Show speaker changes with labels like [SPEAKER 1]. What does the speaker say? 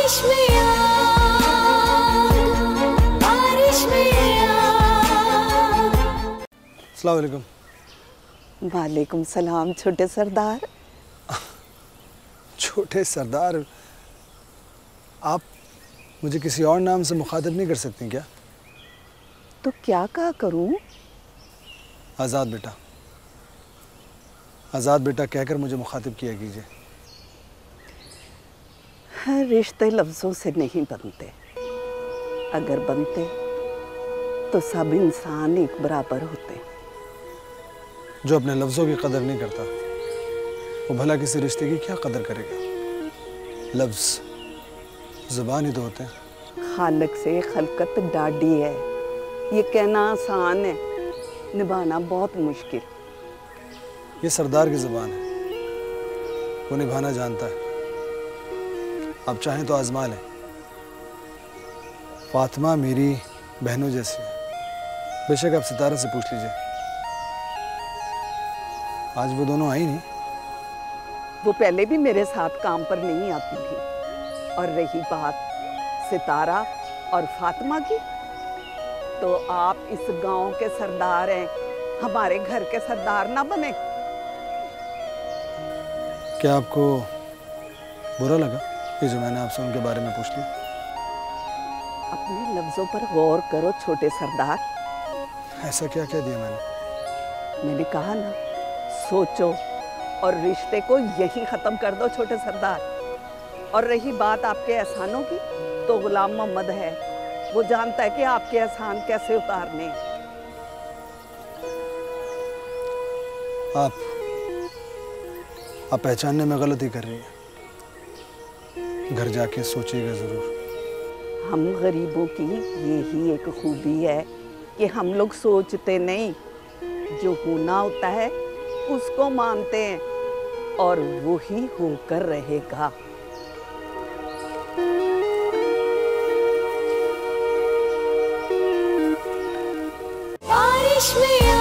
[SPEAKER 1] बारिश में बारिश में
[SPEAKER 2] अस्सलाम वालेकुम।
[SPEAKER 3] वालेकुम सलाम छोटे सरदार।
[SPEAKER 2] छोटे सरदार, आप मुझे किसी और नाम से मुखातिब नहीं कर सकती क्या?
[SPEAKER 3] तो क्या कहा करूं?
[SPEAKER 2] आज़ाद बेटा, आज़ाद बेटा कहकर मुझे मुखातिब किया कीजिए।
[SPEAKER 3] हर रिश्ते लफ्ज़ों से नहीं बनते, अगर बनते तो सब इंसान एक बराबर होते।
[SPEAKER 2] जो अपने लफ्ज़ों की कदर नहीं करता वो भला किसी रिश्ते की क्या कदर करेगा? लफ्ज़ ज़ुबान ही तो होते हैं।
[SPEAKER 3] खालिक से खलकत डाडी है, ये कहना आसान है, निभाना बहुत मुश्किल।
[SPEAKER 2] ये सरदार की ज़ुबान है, वो निभाना जानता है। आप चाहें तो आजमा लें। फातिमा मेरी बहनों जैसी है, बेशक आप सितारा से पूछ लीजिए। आज वो दोनों आई नहीं।
[SPEAKER 3] वो पहले भी मेरे साथ काम पर नहीं आती थी। और रही बात सितारा और फातिमा की, तो आप इस गांव के सरदार हैं, हमारे घर के सरदार ना बने।
[SPEAKER 2] क्या आपको बुरा लगा ये जो मैंने आपसे उनके बारे में पूछ लिया?
[SPEAKER 3] अपने लफ्जों पर गौर करो छोटे सरदार।
[SPEAKER 2] ऐसा क्या कह दिया मैंने?
[SPEAKER 3] मैंने कहा ना, सोचो और रिश्ते को यही खत्म कर दो छोटे सरदार। और रही बात आपके एहसानों की, तो गुलाम मोहम्मद है, वो जानता है कि आपके एहसान कैसे उतारने।
[SPEAKER 2] आप पहचानने में गलती कर रही हैं। घर जाके सोचिएगा ज़रूर।
[SPEAKER 3] हम गरीबों की यही एक खूबी है कि हम लोग सोचते नहीं, जो होना होता है उसको मानते हैं, और वो ही होकर रहेगा।
[SPEAKER 1] बारिश में